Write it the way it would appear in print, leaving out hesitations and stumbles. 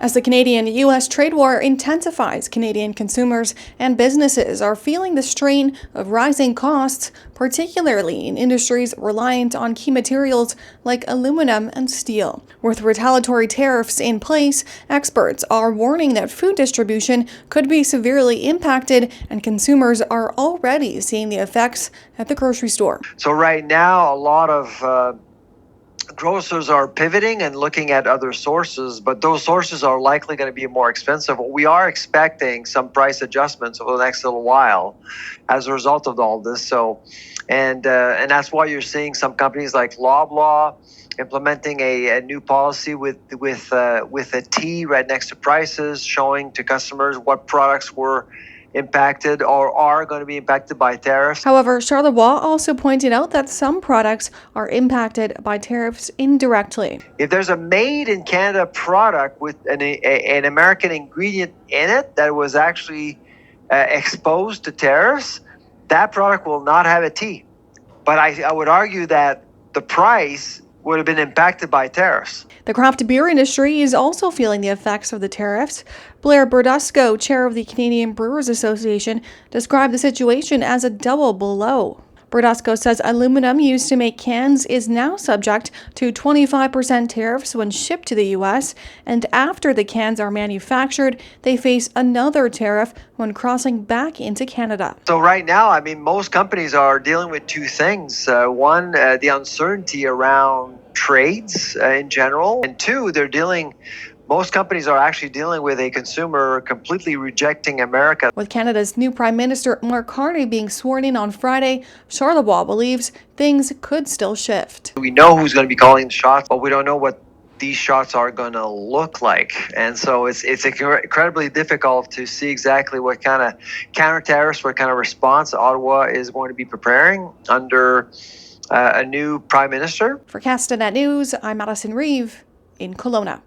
As the Canadian-U.S. trade war intensifies, Canadian consumers and businesses are feeling the strain of rising costs, particularly in industries reliant on key materials like aluminum and steel. With retaliatory tariffs in place, experts are warning that food distribution could be severely impacted, and consumers are already seeing the effects at the grocery store. So right now, a lot of grocers are pivoting and looking at other sources, but those sources are likely going to be more expensive. We are expecting some price adjustments over the next little while as a result of all this. And that's why you're seeing some companies like Loblaw implementing a new policy with a T right next to prices, showing to customers what products were impacted or are going to be impacted by tariffs. However, Charlevoix also pointed out that some products are impacted by tariffs indirectly. If there's a made in Canada product with an American ingredient in it that was actually exposed to tariffs, that product will not have a T. But I would argue that the price would have been impacted by tariffs. The craft beer industry is also feeling the effects of the tariffs. Blair Burdusco, chair of the Canadian Brewers Association, described the situation as a double blow. Burdusco says aluminum used to make cans is now subject to 25% tariffs when shipped to the U.S., and after the cans are manufactured, they face another tariff when crossing back into Canada. So right now, most companies are dealing with two things. One, the uncertainty around trades in general, and two, most companies are actually dealing with a consumer completely rejecting America. With Canada's new Prime Minister Mark Carney being sworn in on Friday, Charlevoix believes things could still shift. We know who's going to be calling the shots, but we don't know what these shots are going to look like. And so it's incredibly difficult to see exactly what kind of counter tariffs, what kind of response Ottawa is going to be preparing under a new Prime Minister. For Castanet News, I'm Madison Reeve in Kelowna.